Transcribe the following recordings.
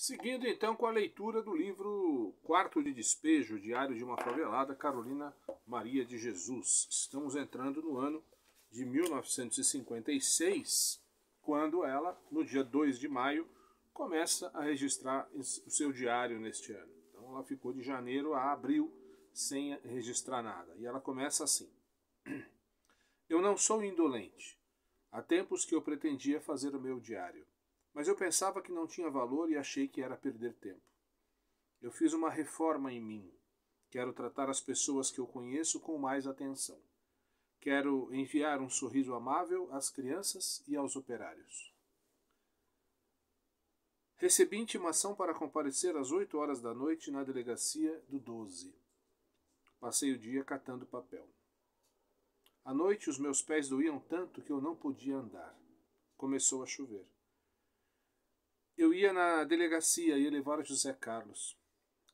Seguindo então com a leitura do livro Quarto de Despejo, Diário de uma Favelada, Carolina Maria de Jesus. Estamos entrando no ano de 1956, quando ela, no dia 2 de maio, começa a registrar o seu diário neste ano. Então ela ficou de janeiro a abril sem registrar nada. E ela começa assim: Eu não sou indolente. Há tempos que eu pretendia fazer o meu diário, mas eu pensava que não tinha valor e achei que era perder tempo. Eu fiz uma reforma em mim. Quero tratar as pessoas que eu conheço com mais atenção. Quero enviar um sorriso amável às crianças e aos operários. Recebi intimação para comparecer às 8 horas da noite na delegacia do 12. Passei o dia catando papel. À noite os meus pés doíam tanto que eu não podia andar. Começou a chover. Eu ia na delegacia e levar José Carlos.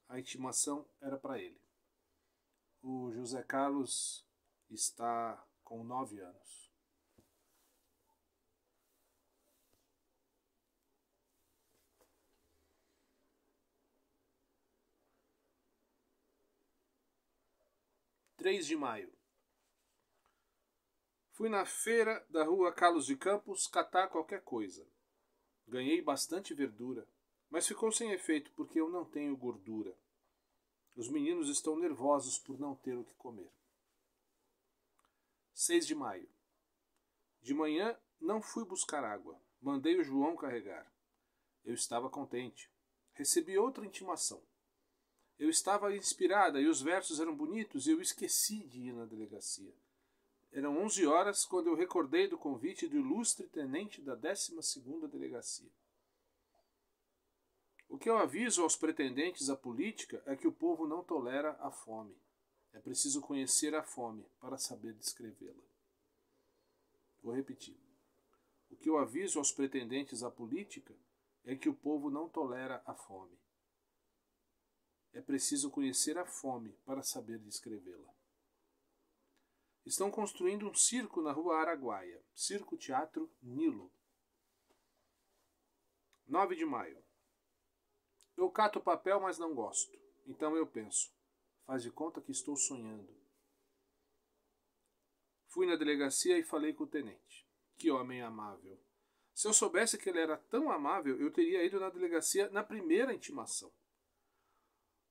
A intimação era para ele. O José Carlos está com 9 anos. (3 de maio). Fui na feira da rua Carlos de Campos catar qualquer coisa. Ganhei bastante verdura, mas ficou sem efeito porque eu não tenho gordura. Os meninos estão nervosos por não ter o que comer. 6 de maio. De manhã não fui buscar água. Mandei o João carregar. Eu estava contente. Recebi outra intimação. Eu estava inspirada e os versos eram bonitos e eu esqueci de ir na delegacia. Eram 11 horas quando eu recordei do convite do ilustre tenente da 12ª Delegacia. O que eu aviso aos pretendentes à política é que o povo não tolera a fome. É preciso conhecer a fome para saber descrevê-la. Vou repetir. O que eu aviso aos pretendentes à política é que o povo não tolera a fome. É preciso conhecer a fome para saber descrevê-la. Estão construindo um circo na rua Araguaia. Circo Teatro Nilo. 9 de maio. Eu cato papel, mas não gosto. Então eu penso. Faz de conta que estou sonhando. Fui na delegacia e falei com o tenente. Que homem amável. Se eu soubesse que ele era tão amável, eu teria ido na delegacia na primeira intimação.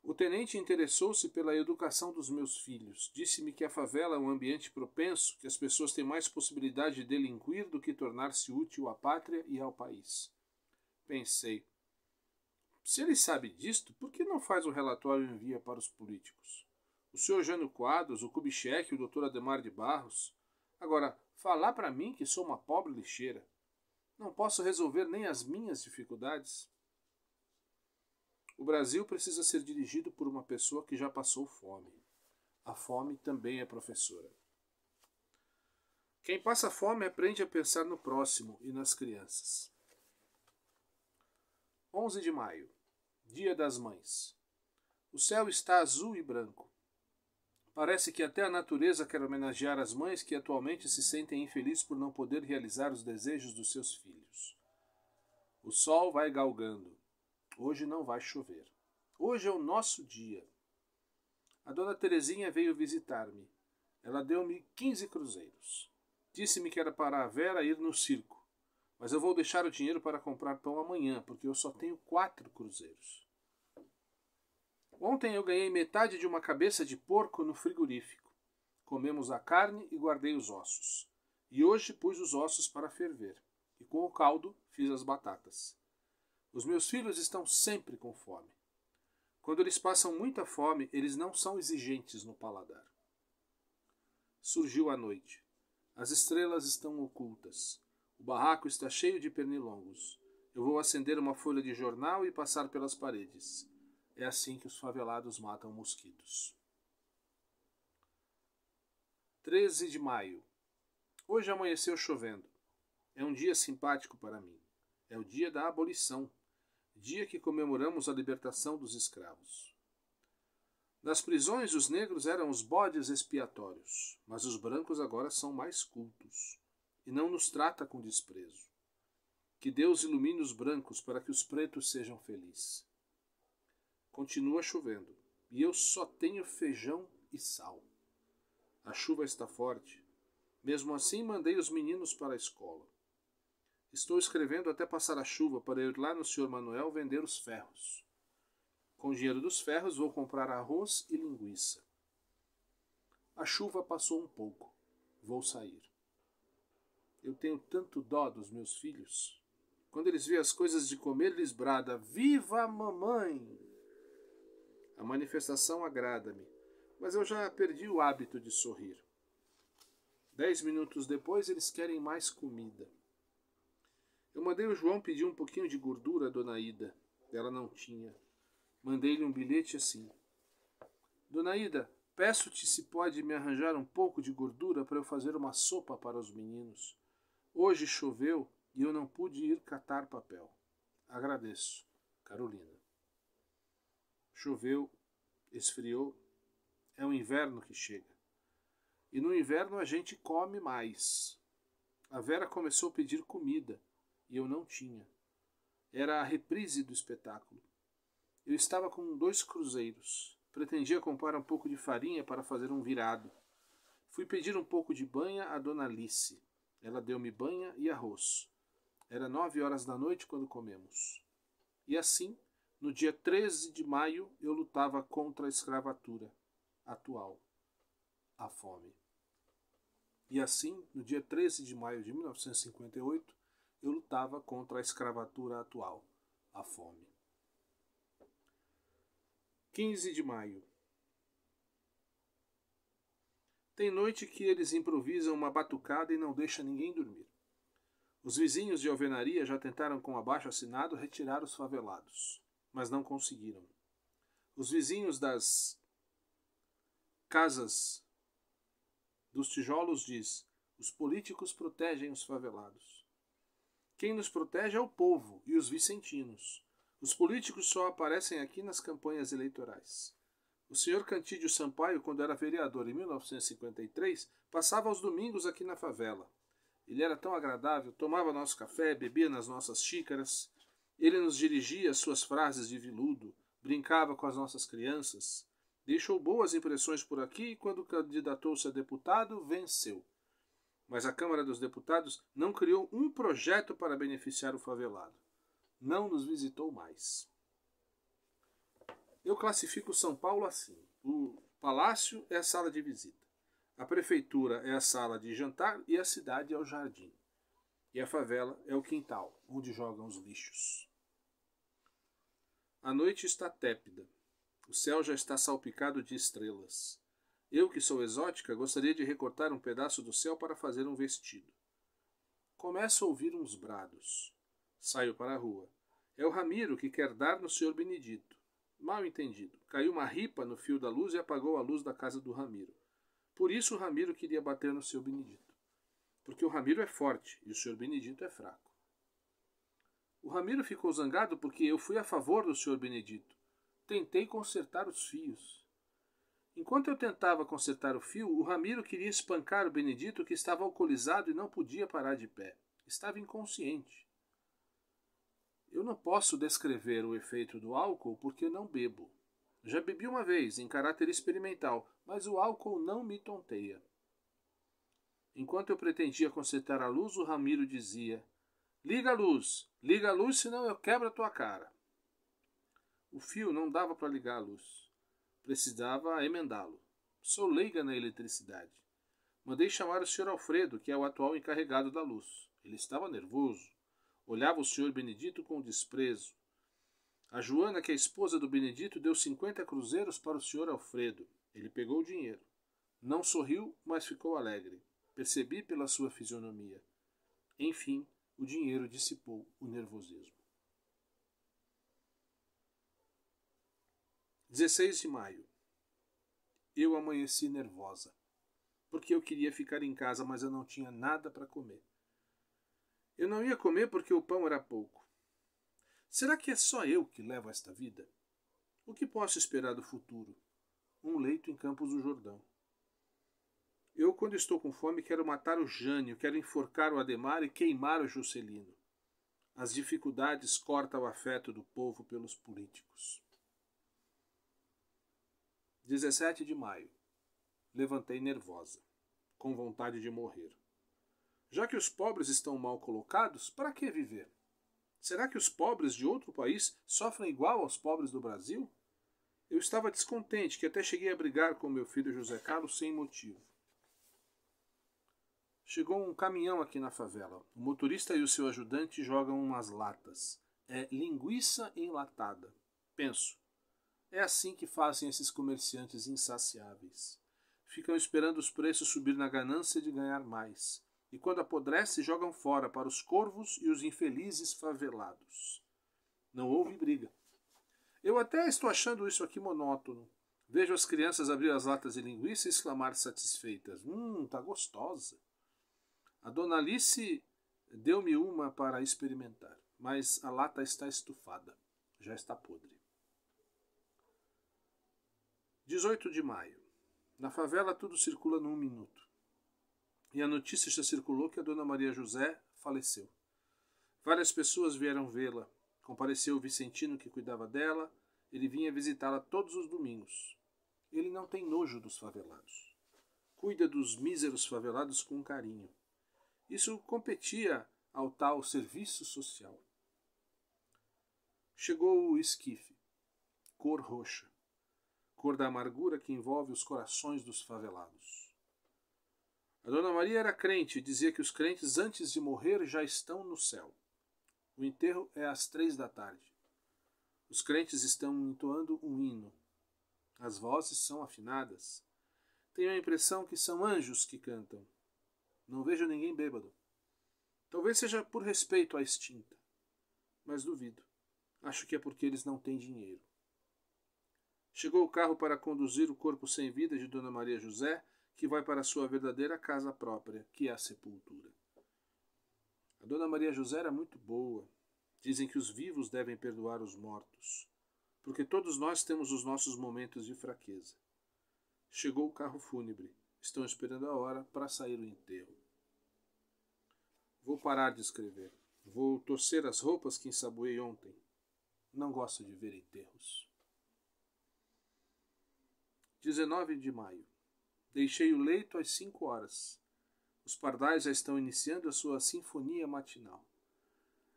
O tenente interessou-se pela educação dos meus filhos. Disse-me que a favela é um ambiente propenso, que as pessoas têm mais possibilidade de delinquir do que tornar-se útil à pátria e ao país. Pensei, se ele sabe disto, por que não faz um relatório e envia para os políticos? O senhor Jânio Quadros, o Kubitschek, o doutor Ademar de Barros. Agora, falar para mim que sou uma pobre lixeira. Não posso resolver nem as minhas dificuldades. O Brasil precisa ser dirigido por uma pessoa que já passou fome. A fome também é professora. Quem passa fome aprende a pensar no próximo e nas crianças. 11 de maio. Dia das Mães. O céu está azul e branco. Parece que até a natureza quer homenagear as mães que atualmente se sentem infelizes por não poder realizar os desejos dos seus filhos. O sol vai galgando. Hoje não vai chover. Hoje é o nosso dia. A dona Terezinha veio visitar-me. Ela deu-me 15 cruzeiros. Disse-me que era para a Vera ir no circo. Mas eu vou deixar o dinheiro para comprar pão amanhã, porque eu só tenho 4 cruzeiros. Ontem eu ganhei metade de uma cabeça de porco no frigorífico. Comemos a carne e guardei os ossos. E hoje pus os ossos para ferver. E com o caldo fiz as batatas. Os meus filhos estão sempre com fome. Quando eles passam muita fome, eles não são exigentes no paladar. Surgiu a noite. As estrelas estão ocultas. O barraco está cheio de pernilongos. Eu vou acender uma folha de jornal e passar pelas paredes. É assim que os favelados matam mosquitos. 13 de maio. Hoje amanheceu chovendo. É um dia simpático para mim. É o dia da abolição. Dia que comemoramos a libertação dos escravos. Nas prisões, os negros eram os bodes expiatórios, mas os brancos agora são mais cultos, e não nos trata com desprezo. Que Deus ilumine os brancos para que os pretos sejam felizes. Continua chovendo, e eu só tenho feijão e sal. A chuva está forte. Mesmo assim, mandei os meninos para a escola. Estou escrevendo até passar a chuva para ir lá no Sr. Manuel vender os ferros. Com o dinheiro dos ferros, vou comprar arroz e linguiça. A chuva passou um pouco. Vou sair. Eu tenho tanto dó dos meus filhos. Quando eles veem as coisas de comer, eles bradam: "Viva a mamãe!" A manifestação agrada-me, mas eu já perdi o hábito de sorrir. 10 minutos depois, eles querem mais comida. Eu mandei o João pedir um pouquinho de gordura à Dona Ida. Ela não tinha. Mandei-lhe um bilhete assim: "Dona Ida, peço-te se pode me arranjar um pouco de gordura para eu fazer uma sopa para os meninos. Hoje choveu e eu não pude ir catar papel. Agradeço. Carolina." Choveu, esfriou, é o inverno que chega. E no inverno a gente come mais. A Vera começou a pedir comida e eu não tinha. Era a reprise do espetáculo. Eu estava com 2 cruzeiros. Pretendia comprar um pouco de farinha para fazer um virado. Fui pedir um pouco de banha à Dona Alice. Ela deu-me banha e arroz. Era 9 horas da noite quando comemos. E assim, no dia 13 de maio, eu lutava contra a escravatura atual, a fome. E assim, no dia 13 de maio de 1958, eu lutava contra a escravatura atual, a fome. 15 de maio. Tem noite que eles improvisam uma batucada e não deixam ninguém dormir. Os vizinhos de alvenaria já tentaram com abaixo-assinado retirar os favelados, mas não conseguiram. Os vizinhos das casas dos tijolos diz: os políticos protegem os favelados. Quem nos protege é o povo e os vicentinos. Os políticos só aparecem aqui nas campanhas eleitorais. O senhor Cantídio Sampaio, quando era vereador em 1953, passava aos domingos aqui na favela. Ele era tão agradável, tomava nosso café, bebia nas nossas xícaras. Ele nos dirigia suas frases de viludo, brincava com as nossas crianças. Deixou boas impressões por aqui e, quando candidatou-se a deputado, venceu. Mas a Câmara dos Deputados não criou um projeto para beneficiar o favelado. Não nos visitou mais. Eu classifico São Paulo assim: o palácio é a sala de visita, a prefeitura é a sala de jantar e a cidade é o jardim. E a favela é o quintal, onde jogam os lixos. A noite está tépida. O céu já está salpicado de estrelas. Eu, que sou exótica, gostaria de recortar um pedaço do céu para fazer um vestido. Começo a ouvir uns brados. Saio para a rua. É o Ramiro que quer dar no Sr. Benedito. Mal entendido. Caiu uma ripa no fio da luz e apagou a luz da casa do Ramiro. Por isso o Ramiro queria bater no Sr. Benedito. Porque o Ramiro é forte e o Sr. Benedito é fraco. O Ramiro ficou zangado porque eu fui a favor do Sr. Benedito. Tentei consertar os fios. Enquanto eu tentava consertar o fio, o Ramiro queria espancar o Benedito, que estava alcoolizado e não podia parar de pé. Estava inconsciente. Eu não posso descrever o efeito do álcool porque não bebo. Já bebi uma vez, em caráter experimental, mas o álcool não me tonteia. Enquanto eu pretendia consertar a luz, o Ramiro dizia: liga a luz, senão eu quebro a tua cara." O fio não dava para ligar a luz. Precisava emendá-lo. Sou leiga na eletricidade. Mandei chamar o Sr. Alfredo, que é o atual encarregado da luz. Ele estava nervoso. Olhava o Sr. Benedito com desprezo. A Joana, que é a esposa do Benedito, deu 50 cruzeiros para o Sr. Alfredo. Ele pegou o dinheiro. Não sorriu, mas ficou alegre. Percebi pela sua fisionomia. Enfim, o dinheiro dissipou o nervosismo. 16 de maio. Eu amanheci nervosa, porque eu queria ficar em casa, mas eu não tinha nada para comer. Eu não ia comer porque o pão era pouco. Será que é só eu que levo esta vida? O que posso esperar do futuro? Um leito em Campos do Jordão. Eu, quando estou com fome, quero matar o Jânio, quero enforcar o Ademar e queimar o Juscelino. As dificuldades cortam o afeto do povo pelos políticos. 17 de maio. Levantei nervosa, com vontade de morrer. Já que os pobres estão mal colocados, para que viver? Será que os pobres de outro país sofrem igual aos pobres do Brasil? Eu estava descontente, que até cheguei a brigar com meu filho José Carlos sem motivo. Chegou um caminhão aqui na favela. O motorista e o seu ajudante jogam umas latas. É linguiça enlatada. Penso, é assim que fazem esses comerciantes insaciáveis. Ficam esperando os preços subir na ganância de ganhar mais. E quando apodrece, jogam fora para os corvos e os infelizes favelados. Não houve briga. Eu até estou achando isso aqui monótono. Vejo as crianças abrir as latas de linguiça e exclamar satisfeitas. Tá gostosa. A dona Alice deu-me uma para experimentar, mas a lata está estufada. Já está podre. 18 de maio. Na favela tudo circula num minuto. E a notícia já circulou que a dona Maria José faleceu. Várias pessoas vieram vê-la. Compareceu o Vicentino que cuidava dela. Ele vinha visitá-la todos os domingos. Ele não tem nojo dos favelados. Cuida dos míseros favelados com carinho. Isso competia ao tal serviço social. Chegou o esquife, cor roxa, cor da amargura que envolve os corações dos favelados. A dona Maria era crente e dizia que os crentes antes de morrer já estão no céu. O enterro é às 3 da tarde. Os crentes estão entoando um hino. As vozes são afinadas. Tenho a impressão que são anjos que cantam. Não vejo ninguém bêbado. Talvez seja por respeito à extinta. Mas duvido. Acho que é porque eles não têm dinheiro. Chegou o carro para conduzir o corpo sem vida de Dona Maria José, que vai para sua verdadeira casa própria, que é a sepultura. A Dona Maria José era muito boa. Dizem que os vivos devem perdoar os mortos, porque todos nós temos os nossos momentos de fraqueza. Chegou o carro fúnebre. Estão esperando a hora para sair o enterro. Vou parar de escrever. Vou torcer as roupas que ensaboei ontem. Não gosto de ver enterros. 19 de maio. Deixei o leito às 5 horas. Os pardais já estão iniciando a sua sinfonia matinal.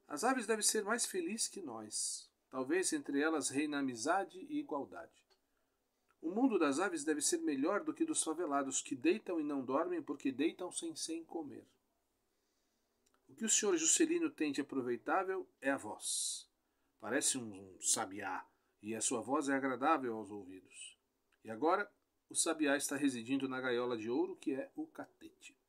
As aves devem ser mais felizes que nós. Talvez entre elas reina amizade e igualdade. O mundo das aves deve ser melhor do que dos favelados, que deitam e não dormem porque deitam sem comer. O que o senhor Juscelino tem de aproveitável é a voz. Parece um sabiá, e a sua voz é agradável aos ouvidos. E agora, o sabiá está residindo na gaiola de ouro, que é o catete.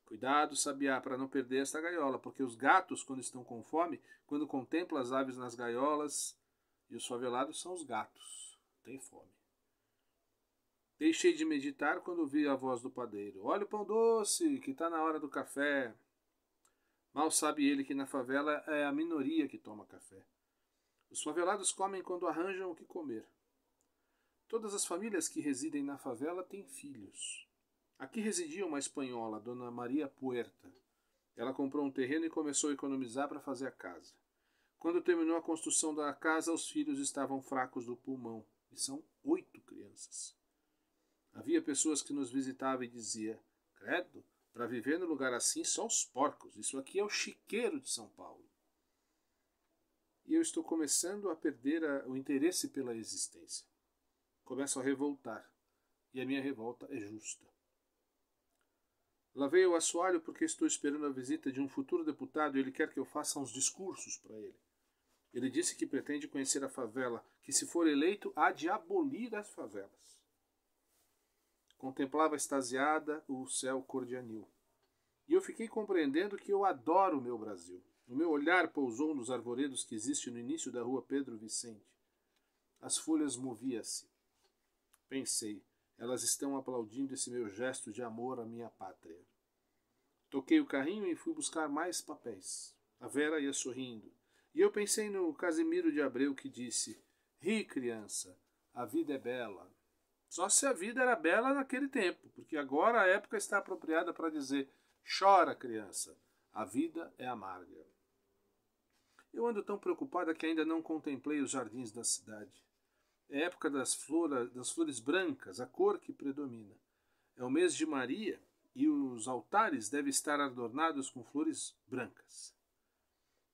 Cuidado, sabiá, para não perder esta gaiola, porque os gatos, quando estão com fome, quando contemplam as aves nas gaiolas, e os favelados são os gatos, têm fome. Deixei de meditar quando ouvi a voz do padeiro. Olha o pão doce, que está na hora do café. Mal sabe ele que na favela é a minoria que toma café. Os favelados comem quando arranjam o que comer. Todas as famílias que residem na favela têm filhos. Aqui residia uma espanhola, Dona Maria Puerta. Ela comprou um terreno e começou a economizar para fazer a casa. Quando terminou a construção da casa, os filhos estavam fracos do pulmão. E são 8 crianças. Havia pessoas que nos visitavam e diziam: credo, para viver no lugar assim só os porcos. Isso aqui é o chiqueiro de São Paulo. E eu estou começando a perder o interesse pela existência. Começo a revoltar. E a minha revolta é justa. Lavei o assoalho porque estou esperando a visita de um futuro deputado e ele quer que eu faça uns discursos para ele. Ele disse que pretende conhecer a favela, que se for eleito há de abolir as favelas. Contemplava extasiada o céu cor de anil. E eu fiquei compreendendo que eu adoro o meu Brasil. O meu olhar pousou nos arvoredos que existem no início da rua Pedro Vicente. As folhas moviam-se. Pensei, elas estão aplaudindo esse meu gesto de amor à minha pátria. Toquei o carrinho e fui buscar mais papéis. A Vera ia sorrindo. E eu pensei no Casimiro de Abreu que disse: ri, criança, a vida é bela. Só se a vida era bela naquele tempo, porque agora a época está apropriada para dizer: chora, criança, a vida é amarga. Eu ando tão preocupada que ainda não contemplei os jardins da cidade. É época das flores brancas, a cor que predomina. É o mês de Maria e os altares devem estar adornados com flores brancas.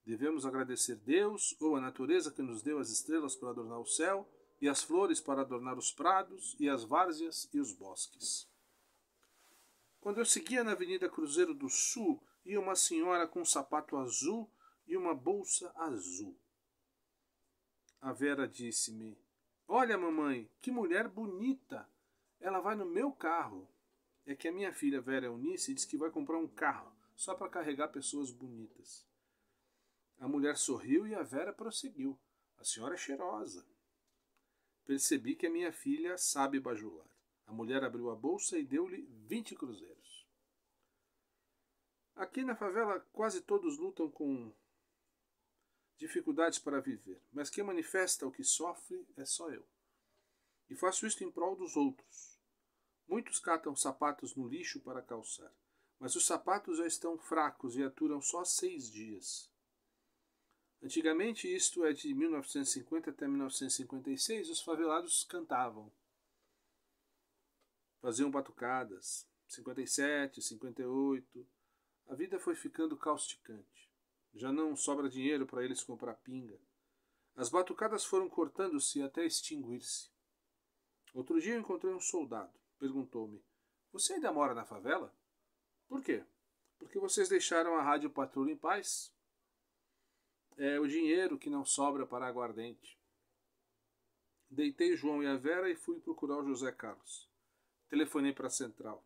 Devemos agradecer Deus ou a natureza que nos deu as estrelas para adornar o céu e as flores para adornar os prados e as várzeas e os bosques. Quando eu seguia na Avenida Cruzeiro do Sul, ia uma senhora com um sapato azul e uma bolsa azul. A Vera disse-me: "Olha, mamãe, que mulher bonita! Ela vai no meu carro." É que a minha filha Vera Eunice diz que vai comprar um carro só para carregar pessoas bonitas. A mulher sorriu e a Vera prosseguiu: "A senhora é cheirosa." Percebi que a minha filha sabe bajular. A mulher abriu a bolsa e deu-lhe 20 cruzeiros. Aqui na favela quase todos lutam com dificuldades para viver, mas quem manifesta o que sofre é só eu. E faço isto em prol dos outros. Muitos catam sapatos no lixo para calçar, mas os sapatos já estão fracos e aturam só 6 dias. Antigamente, isto é de 1950 até 1956, os favelados cantavam. Faziam batucadas. 57, 58. A vida foi ficando causticante. Já não sobra dinheiro para eles comprar pinga. As batucadas foram cortando-se até extinguir-se. Outro dia eu encontrei um soldado. Perguntou-me: "Você ainda mora na favela?" "Por quê?" "Porque vocês deixaram a Rádio Patrulha em paz." "É o dinheiro que não sobra para aguardente." Deitei o João e a Vera e fui procurar o José Carlos. Telefonei para a central.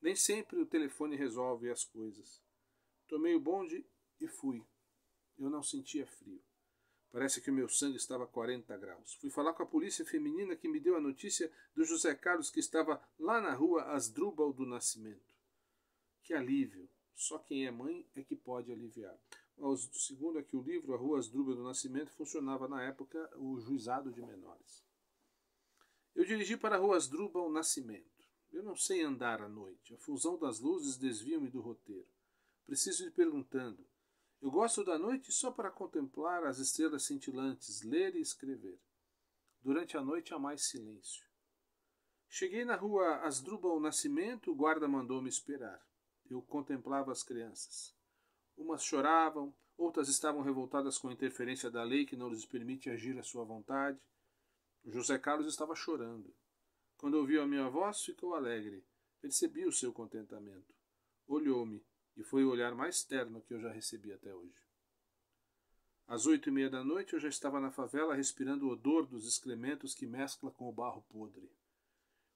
Nem sempre o telefone resolve as coisas. Tomei o bonde e fui. Eu não sentia frio. Parece que o meu sangue estava a 40 graus. Fui falar com a polícia feminina que me deu a notícia do José Carlos que estava lá na rua Asdrúbal do Nascimento. Que alívio! Só quem é mãe é que pode aliviar. O segundo é que o livro A Rua Asdrúbal do Nascimento funcionava na época o juizado de menores. Eu dirigi para a Rua Asdrúbal Nascimento. Eu não sei andar à noite. A fusão das luzes desvia-me do roteiro. Preciso ir perguntando. Eu gosto da noite só para contemplar as estrelas cintilantes, ler e escrever. Durante a noite há mais silêncio. Cheguei na Rua Asdrúbal Nascimento, o guarda mandou-me esperar. Eu contemplava as crianças. Umas choravam, outras estavam revoltadas com a interferência da lei que não lhes permite agir à sua vontade. O José Carlos estava chorando. Quando ouviu a minha voz, ficou alegre. Percebi o seu contentamento. Olhou-me, e foi o olhar mais terno que eu já recebi até hoje. Às 8:30 da noite eu já estava na favela respirando o odor dos excrementos que mescla com o barro podre.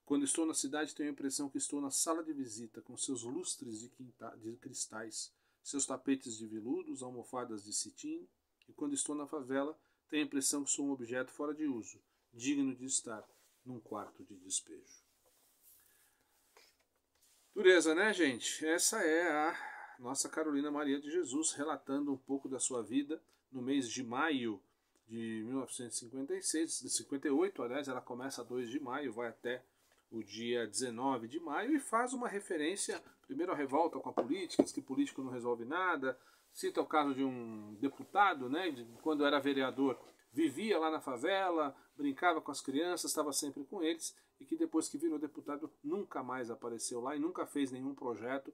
Quando estou na cidade tenho a impressão que estou na sala de visita, com seus lustres de cristais, seus tapetes de veludos, almofadas de cetim, e quando estou na favela tenho a impressão que sou um objeto fora de uso, digno de estar num quarto de despejo. Dureza, né, gente? Essa é a nossa Carolina Maria de Jesus, relatando um pouco da sua vida no mês de maio de 1956, de 58, aliás, ela começa 2 de maio, vai até o dia 19 de maio e faz uma referência, primeiro à revolta com a política, diz que político não resolve nada, cita o caso de um deputado, né, de quando era vereador, vivia lá na favela, brincava com as crianças, estava sempre com eles, e que depois que virou deputado nunca mais apareceu lá e nunca fez nenhum projeto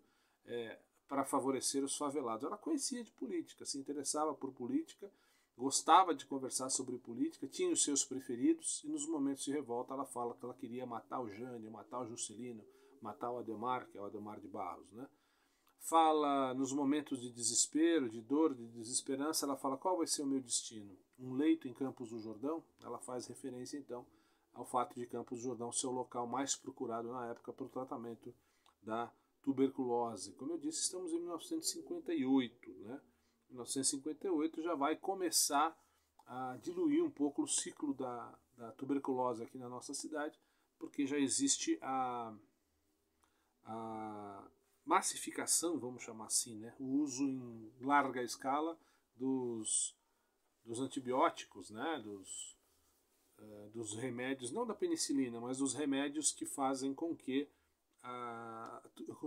para favorecer os favelados. Ela conhecia de política, se interessava por política, gostava de conversar sobre política, tinha os seus preferidos, e nos momentos de revolta ela fala que ela queria matar o Jânio, matar o Juscelino, matar o Ademar, que é o Ademar de Barros, né? Fala nos momentos de desespero, de dor, de desesperança, ela fala: qual vai ser o meu destino? Um leito em Campos do Jordão? Ela faz referência então ao fato de Campos do Jordão ser o local mais procurado na época para o tratamento da tuberculose. Como eu disse, estamos em 1958, né? 1958 já vai começar a diluir um pouco o ciclo da tuberculose aqui na nossa cidade, porque já existe a massificação, vamos chamar assim, né? O uso em larga escala dos antibióticos, né? Dos remédios, não da penicilina, mas dos remédios que fazem com que a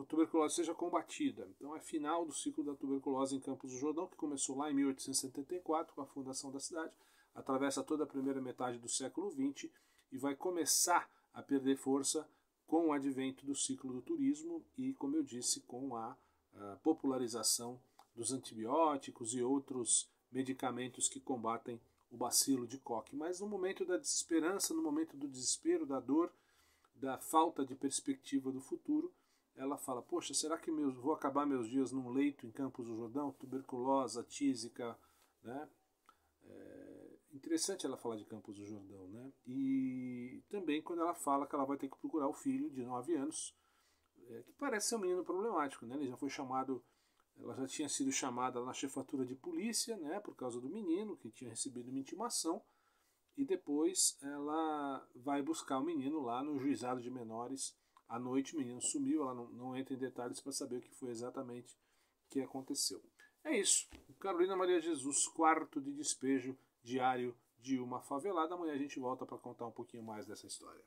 tuberculose seja combatida. Então é final do ciclo da tuberculose em Campos do Jordão, que começou lá em 1874 com a fundação da cidade, atravessa toda a primeira metade do século XX e vai começar a perder força com o advento do ciclo do turismo e, como eu disse, com a popularização dos antibióticos e outros medicamentos que combatem o bacilo de Koch. Mas no momento da desesperança, no momento do desespero, da dor, da falta de perspectiva do futuro, ela fala, poxa, será que vou acabar meus dias num leito em Campos do Jordão, tuberculose, tísica, né? Interessante ela falar de Campos do Jordão, né? E também quando ela fala que ela vai ter que procurar o filho de 9 anos, que parece ser um menino problemático, né? Ele já foi chamado, ela já tinha sido chamada na chefatura de polícia, né? Por causa do menino, que tinha recebido uma intimação, e depois ela vai buscar o menino lá no juizado de menores. À noite o menino sumiu, ela não entra em detalhes para saber o que foi exatamente que aconteceu. É isso. Carolina Maria Jesus, quarto de despejo diário de uma favelada. Amanhã a gente volta para contar um pouquinho mais dessa história.